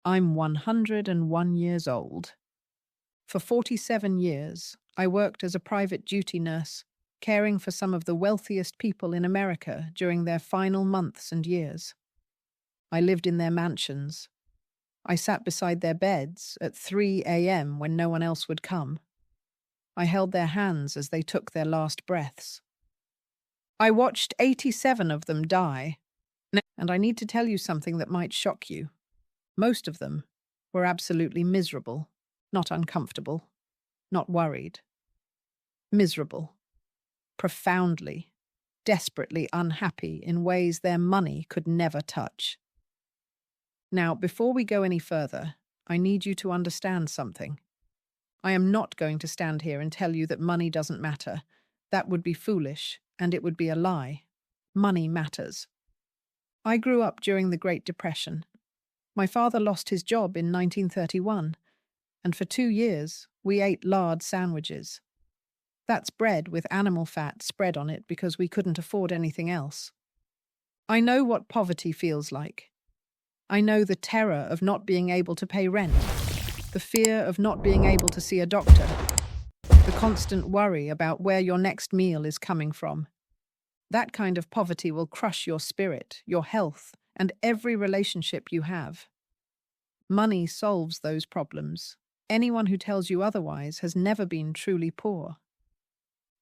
I'm 101 years old. For 47 years, I worked as a private duty nurse, caring for some of the wealthiest people in America during their final months and years. I lived in their mansions. I sat beside their beds at 3 a.m. when no one else would come. I held their hands as they took their last breaths. I watched 87 of them die, and I need to tell you something that might shock you. Most of them were absolutely miserable, not uncomfortable, not worried. Miserable, profoundly, desperately unhappy in ways their money could never touch. Now, before we go any further, I need you to understand something. I am not going to stand here and tell you that money doesn't matter. That would be foolish, and it would be a lie. Money matters. I grew up during the Great Depression. My father lost his job in 1931, and for 2 years we ate lard sandwiches. That's bread with animal fat spread on it because we couldn't afford anything else. I know what poverty feels like. I know the terror of not being able to pay rent, the fear of not being able to see a doctor, the constant worry about where your next meal is coming from. That kind of poverty will crush your spirit, your health, and every relationship you have. Money solves those problems. Anyone who tells you otherwise has never been truly poor.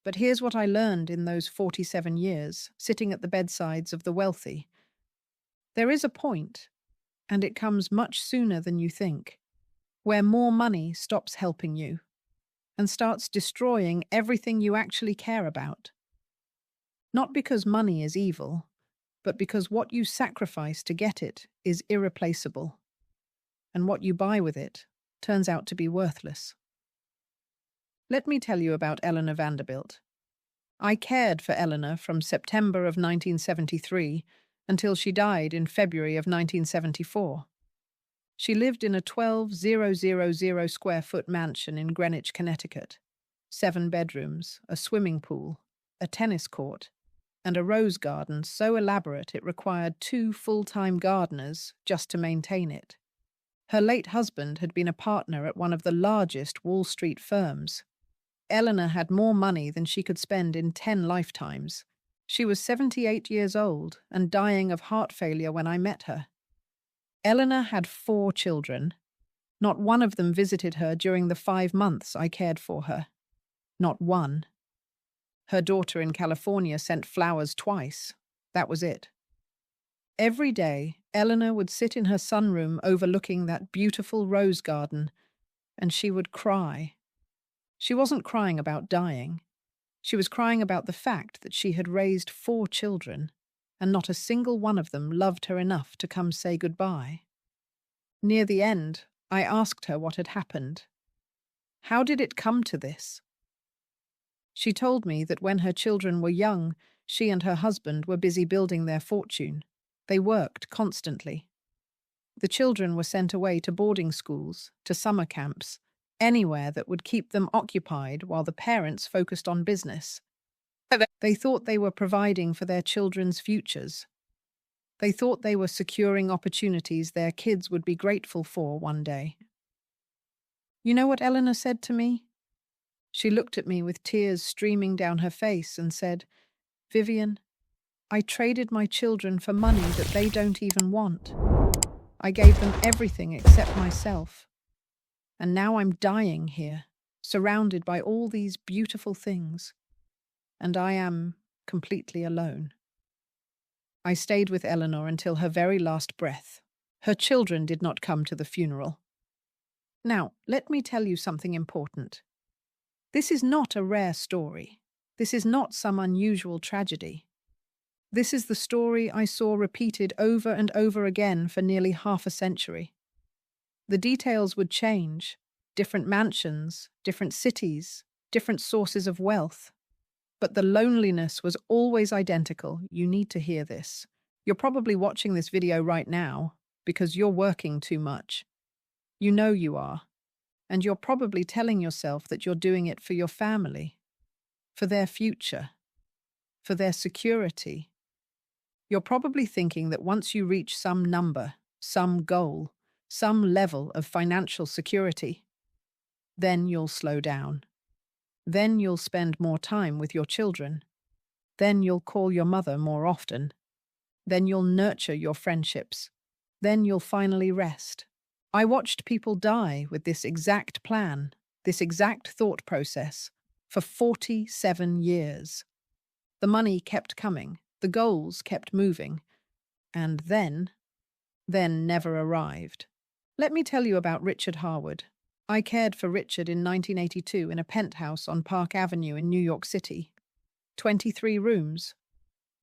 But here's what I learned in those 47 years, sitting at the bedsides of the wealthy. There is a point, and it comes much sooner than you think, where more money stops helping you and starts destroying everything you actually care about. Not because money is evil, but because what you sacrifice to get it is irreplaceable, and what you buy with it turns out to be worthless. Let me tell you about Eleanor Vanderbilt. I cared for Eleanor from September of 1973 until she died in February of 1974. She lived in a 12,000 square foot mansion in Greenwich, Connecticut. 7 bedrooms, a swimming pool, a tennis court, and a rose garden so elaborate it required 2 full-time gardeners just to maintain it. Her late husband had been a partner at one of the largest Wall Street firms. Eleanor had more money than she could spend in 10 lifetimes. She was 78 years old and dying of heart failure when I met her. Eleanor had 4 children. Not one of them visited her during the 5 months I cared for her. Not one. Her daughter in California sent flowers twice. That was it. Every day, Eleanor would sit in her sunroom overlooking that beautiful rose garden, and she would cry. She wasn't crying about dying. She was crying about the fact that she had raised 4 children, and not a single one of them loved her enough to come say goodbye. Near the end, I asked her what had happened. How did it come to this? She told me that when her children were young, she and her husband were busy building their fortune. They worked constantly. The children were sent away to boarding schools, to summer camps, anywhere that would keep them occupied while the parents focused on business. They thought they were providing for their children's futures. They thought they were securing opportunities their kids would be grateful for one day. You know what Eleanor said to me? She looked at me with tears streaming down her face and said, "Vivian, I traded my children for money that they don't even want. I gave them everything except myself. And now I'm dying here, surrounded by all these beautiful things. And I am completely alone." I stayed with Eleanor until her very last breath. Her children did not come to the funeral. Now, let me tell you something important. This is not a rare story. This is not some unusual tragedy. This is the story I saw repeated over and over again for nearly half a century. The details would change. Different mansions, different cities, different sources of wealth. But the loneliness was always identical. You need to hear this. You're probably watching this video right now because you're working too much. You know you are. And you're probably telling yourself that you're doing it for your family, for their future, for their security. You're probably thinking that once you reach some number, some goal, some level of financial security. Then you'll slow down. Then you'll spend more time with your children. Then you'll call your mother more often. Then you'll nurture your friendships. Then you'll finally rest. I watched people die with this exact plan, this exact thought process, for 47 years. The money kept coming, the goals kept moving, and then never arrived. Let me tell you about Richard Harwood. I cared for Richard in 1982 in a penthouse on Park Avenue in New York City. 23 rooms,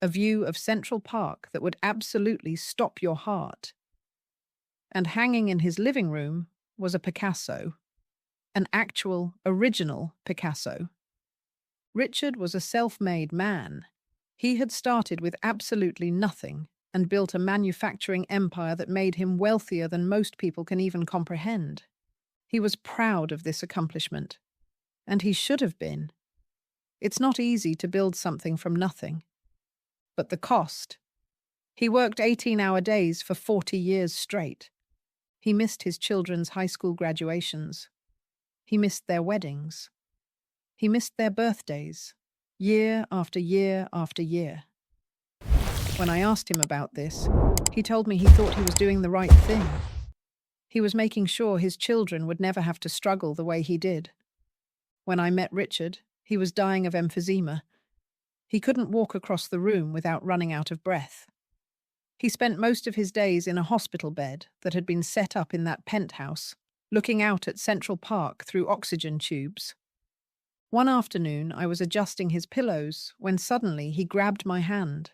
a view of Central Park that would absolutely stop your heart. And hanging in his living room was a Picasso, an actual, original Picasso. Richard was a self-made man. He had started with absolutely nothing and built a manufacturing empire that made him wealthier than most people can even comprehend. He was proud of this accomplishment, and he should have been. It's not easy to build something from nothing. But the cost. He worked 18-hour days for 40 years straight. He missed his children's high school graduations. He missed their weddings. He missed their birthdays, year after year after year. When I asked him about this, he told me he thought he was doing the right thing. He was making sure his children would never have to struggle the way he did. When I met Richard, he was dying of emphysema. He couldn't walk across the room without running out of breath. He spent most of his days in a hospital bed that had been set up in that penthouse, looking out at Central Park through oxygen tubes. One afternoon, I was adjusting his pillows when suddenly he grabbed my hand.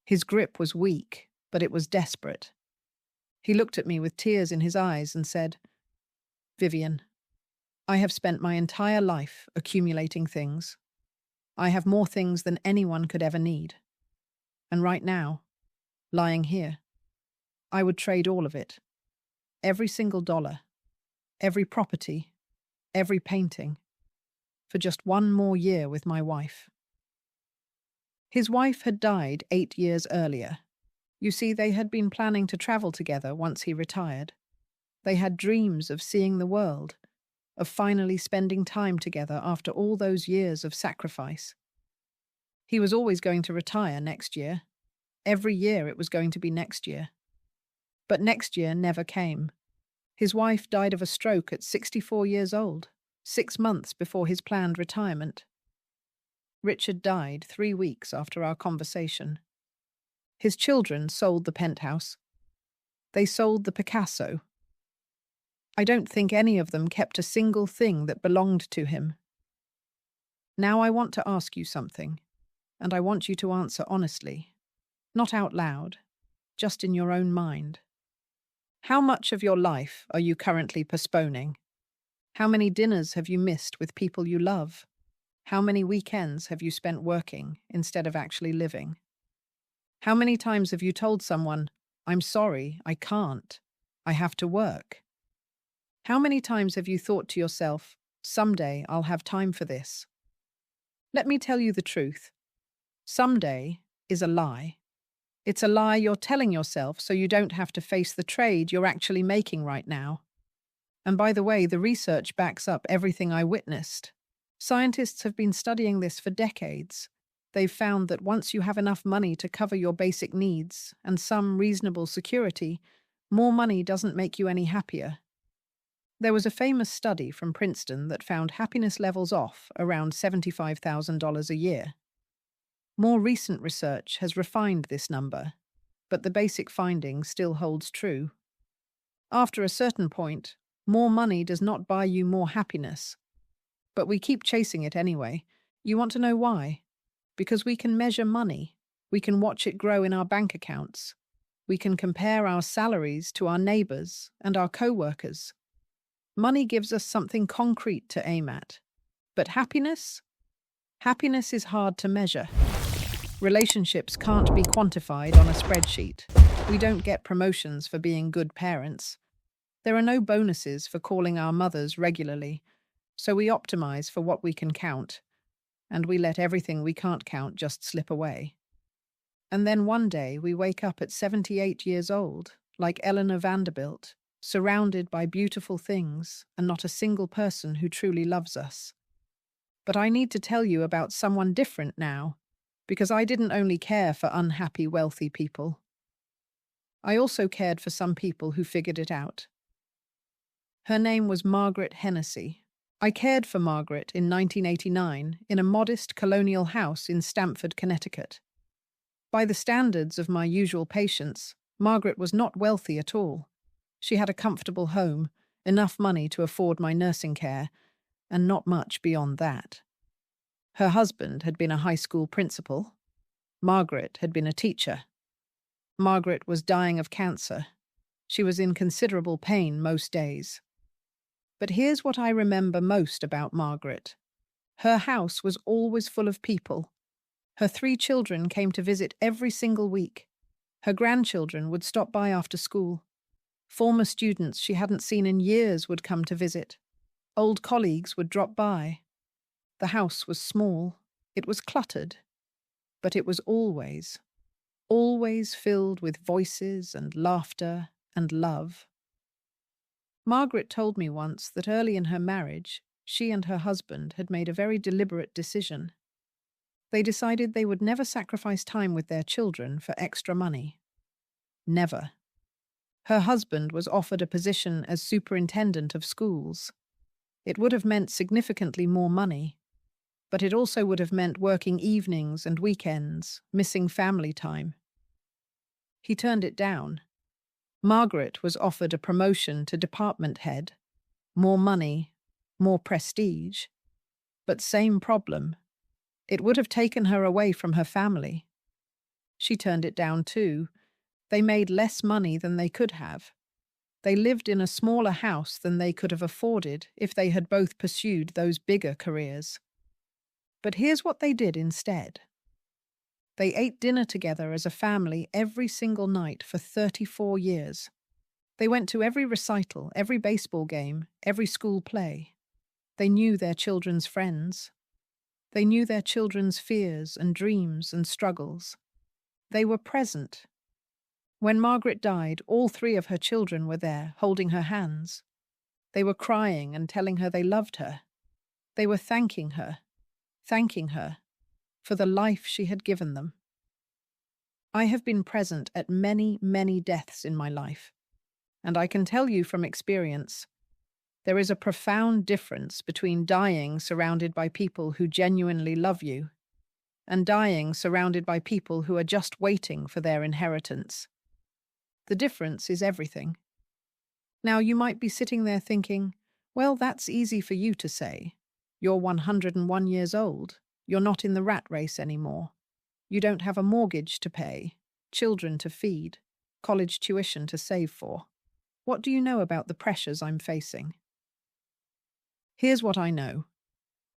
His grip was weak, but it was desperate. He looked at me with tears in his eyes and said, "Vivian, I have spent my entire life accumulating things. I have more things than anyone could ever need. And right now, lying here, I would trade all of it. Every single dollar, every property, every painting, for just one more year with my wife." His wife had died 8 years earlier. You see, they had been planning to travel together once he retired. They had dreams of seeing the world, of finally spending time together after all those years of sacrifice. He was always going to retire next year. Every year it was going to be next year. But next year never came. His wife died of a stroke at 64 years old, 6 months before his planned retirement. Richard died 3 weeks after our conversation. His children sold the penthouse. They sold the Picasso. I don't think any of them kept a single thing that belonged to him. Now I want to ask you something, and I want you to answer honestly, not out loud, just in your own mind. How much of your life are you currently postponing? How many dinners have you missed with people you love? How many weekends have you spent working instead of actually living? How many times have you told someone, "I'm sorry, I can't. I have to work"? How many times have you thought to yourself, "Someday I'll have time for this"? Let me tell you the truth. Someday is a lie. It's a lie you're telling yourself so you don't have to face the trade you're actually making right now. And by the way, the research backs up everything I witnessed. Scientists have been studying this for decades. They've found that once you have enough money to cover your basic needs and some reasonable security, more money doesn't make you any happier. There was a famous study from Princeton that found happiness levels off around $75,000 a year. More recent research has refined this number, but the basic finding still holds true. After a certain point, more money does not buy you more happiness. But we keep chasing it anyway. You want to know why? Because we can measure money. We can watch it grow in our bank accounts. We can compare our salaries to our neighbors and our co-workers. Money gives us something concrete to aim at. But happiness? Happiness is hard to measure. Relationships can't be quantified on a spreadsheet. We don't get promotions for being good parents. There are no bonuses for calling our mothers regularly, so we optimize for what we can count, and we let everything we can't count just slip away. And then one day we wake up at 78 years old, like Eleanor Vanderbilt, surrounded by beautiful things and not a single person who truly loves us. But I need to tell you about someone different now, because I didn't only care for unhappy, wealthy people. I also cared for some people who figured it out. Her name was Margaret Hennessy. I cared for Margaret in 1989 in a modest colonial house in Stamford, Connecticut. By the standards of my usual patients, Margaret was not wealthy at all. She had a comfortable home, enough money to afford my nursing care, and not much beyond that. Her husband had been a high school principal. Margaret had been a teacher. Margaret was dying of cancer. She was in considerable pain most days. But here's what I remember most about Margaret. Her house was always full of people. Her 3 children came to visit every single week. Her grandchildren would stop by after school. Former students she hadn't seen in years would come to visit. Old colleagues would drop by. The house was small. It was cluttered. But it was always filled with voices and laughter and love. Margaret told me once that early in her marriage, she and her husband had made a very deliberate decision. They decided they would never sacrifice time with their children for extra money. Never. Her husband was offered a position as superintendent of schools. It would have meant significantly more money, but it also would have meant working evenings and weekends, missing family time. He turned it down. Margaret was offered a promotion to department head, more money, more prestige, but same problem. It would have taken her away from her family. She turned it down too. They made less money than they could have. They lived in a smaller house than they could have afforded if they had both pursued those bigger careers. But here's what they did instead. They ate dinner together as a family every single night for 34 years. They went to every recital, every baseball game, every school play. They knew their children's friends. They knew their children's fears and dreams and struggles. They were present. When Margaret died, all 3 of her children were there, holding her hands. They were crying and telling her they loved her. They were thanking her for the life she had given them. I have been present at many, many deaths in my life, and I can tell you from experience, there is a profound difference between dying surrounded by people who genuinely love you and dying surrounded by people who are just waiting for their inheritance. The difference is everything. Now, you might be sitting there thinking, well, that's easy for you to say. You're 101 years old. You're not in the rat race anymore. You don't have a mortgage to pay, children to feed, college tuition to save for. What do you know about the pressures I'm facing? Here's what I know.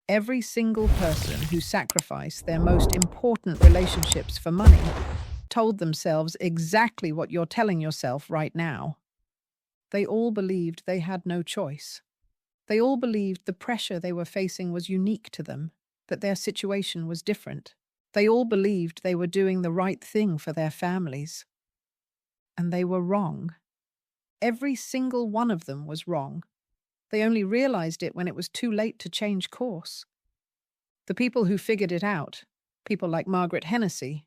Every single person who sacrificed their most important relationships for money told themselves exactly what you're telling yourself right now. They all believed they had no choice. They all believed the pressure they were facing was unique to them, that their situation was different. They all believed they were doing the right thing for their families. And they were wrong. Every single one of them was wrong. They only realized it when it was too late to change course. The people who figured it out, people like Margaret Hennessy,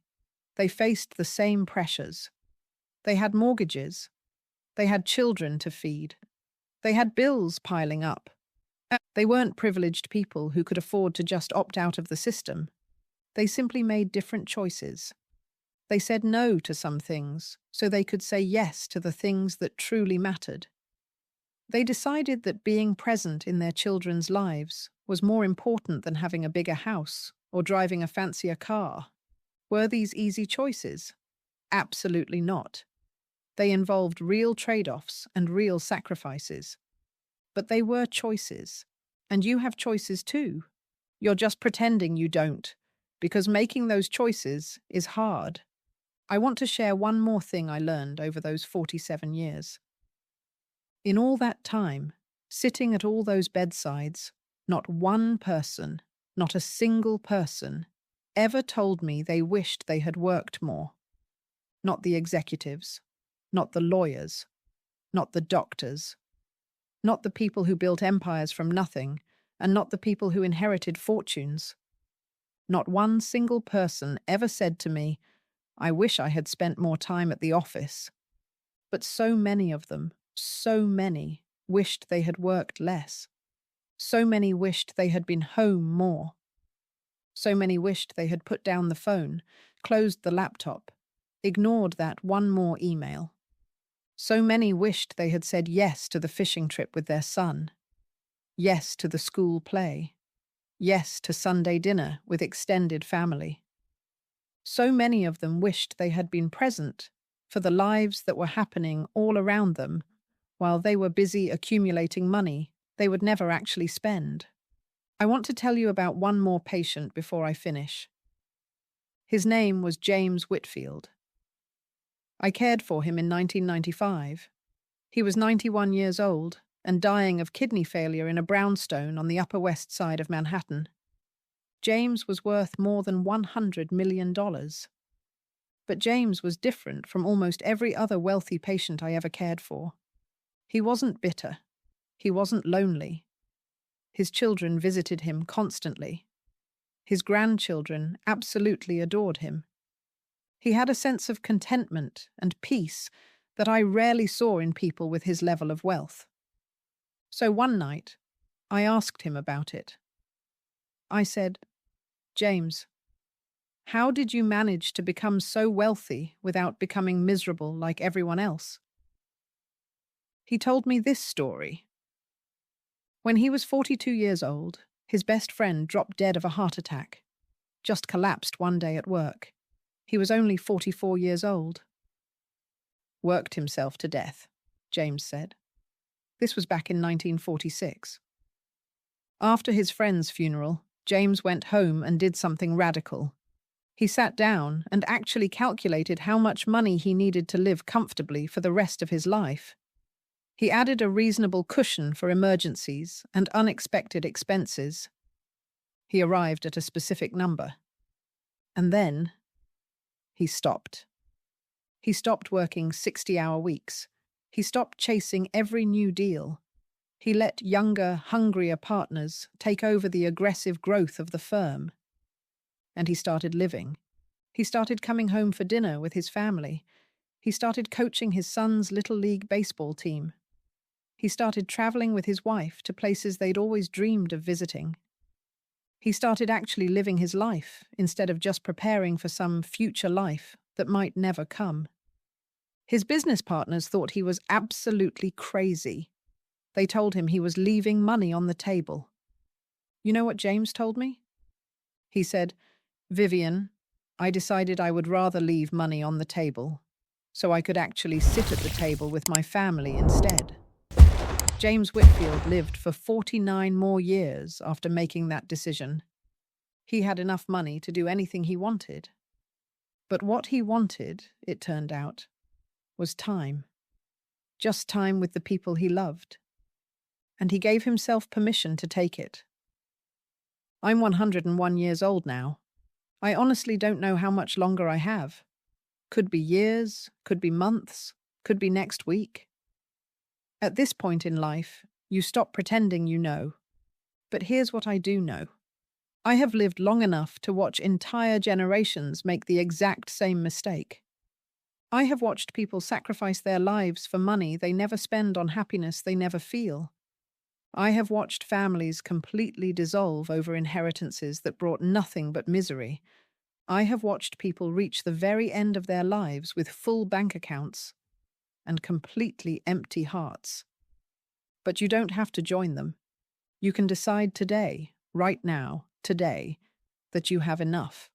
they faced the same pressures. They had mortgages. They had children to feed. They had bills piling up. They weren't privileged people who could afford to just opt out of the system. They simply made different choices. They said no to some things so they could say yes to the things that truly mattered. They decided that being present in their children's lives was more important than having a bigger house or driving a fancier car. Were these easy choices? Absolutely not. They involved real trade-offs and real sacrifices. But they were choices. And you have choices too. You're just pretending you don't, because making those choices is hard. I want to share one more thing I learned over those 47 years. In all that time, sitting at all those bedsides, not one person, not a single person, ever told me they wished they had worked more. Not the executives, not the lawyers, not the doctors, not the people who built empires from nothing, and not the people who inherited fortunes. Not one single person ever said to me, "I wish I had spent more time at the office." But so many of them, so many, wished they had worked less. So many wished they had been home more. So many wished they had put down the phone, closed the laptop, ignored that one more email. So many wished they had said yes to the fishing trip with their son, yes to the school play, yes to Sunday dinner with extended family. So many of them wished they had been present for the lives that were happening all around them while they were busy accumulating money they would never actually spend. I want to tell you about one more patient before I finish. His name was James Whitfield. I cared for him in 1995. He was 91 years old and dying of kidney failure in a brownstone on the Upper West Side of Manhattan. James was worth more than $100 million. But James was different from almost every other wealthy patient I ever cared for. He wasn't bitter. He wasn't lonely. His children visited him constantly. His grandchildren absolutely adored him. He had a sense of contentment and peace that I rarely saw in people with his level of wealth. So one night, I asked him about it. I said, "James, how did you manage to become so wealthy without becoming miserable like everyone else?" He told me this story. When he was 42 years old, his best friend dropped dead of a heart attack. Just collapsed one day at work. He was only 44 years old. Worked himself to death, James said. This was back in 1946. After his friend's funeral, James went home and did something radical. He sat down and actually calculated how much money he needed to live comfortably for the rest of his life. He added a reasonable cushion for emergencies and unexpected expenses. He arrived at a specific number. And then he stopped. He stopped working 60-hour weeks. He stopped chasing every new deal. He let younger, hungrier partners take over the aggressive growth of the firm. And he started living. He started coming home for dinner with his family. He started coaching his son's little league baseball team. He started traveling with his wife to places they'd always dreamed of visiting. He started actually living his life instead of just preparing for some future life that might never come. His business partners thought he was absolutely crazy. They told him he was leaving money on the table. You know what James told me? He said, "Vivian, I decided I would rather leave money on the table so I could actually sit at the table with my family instead." James Whitfield lived for 49 more years after making that decision. He had enough money to do anything he wanted. But what he wanted, it turned out, was time. Just time with the people he loved. And he gave himself permission to take it. I'm 101 years old now. I honestly don't know how much longer I have. Could be years, could be months, could be next week. At this point in life, you stop pretending you know. But here's what I do know. I have lived long enough to watch entire generations make the exact same mistake. I have watched people sacrifice their lives for money they never spend on happiness they never feel. I have watched families completely dissolve over inheritances that brought nothing but misery. I have watched people reach the very end of their lives with full bank accounts and completely empty hearts. But you don't have to join them. You can decide today, right now, today, that you have enough.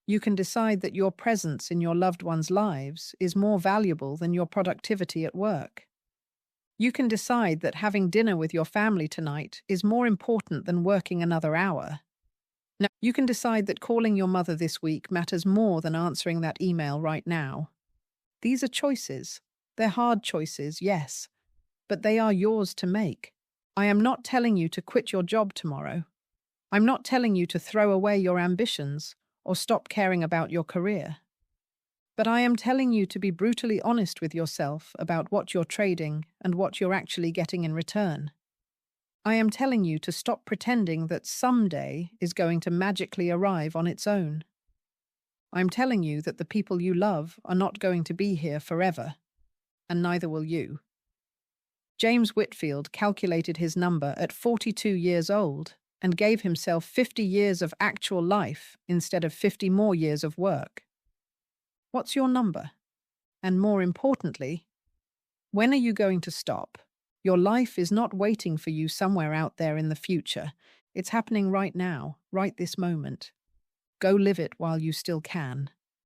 You can decide that your presence in your loved ones' lives is more valuable than your productivity at work. You can decide that having dinner with your family tonight is more important than working another hour. Now, you can decide that calling your mother this week matters more than answering that email right now. These are choices. They're hard choices, yes, but they are yours to make. I am not telling you to quit your job tomorrow. I'm not telling you to throw away your ambitions or stop caring about your career. But I am telling you to be brutally honest with yourself about what you're trading and what you're actually getting in return. I am telling you to stop pretending that someday is going to magically arrive on its own. I'm telling you that the people you love are not going to be here forever, and neither will you. James Whitfield calculated his number at 42 years old and gave himself 50 years of actual life instead of 50 more years of work. What's your number? And more importantly, when are you going to stop? Your life is not waiting for you somewhere out there in the future. It's happening right now, right this moment. Go live it while you still can.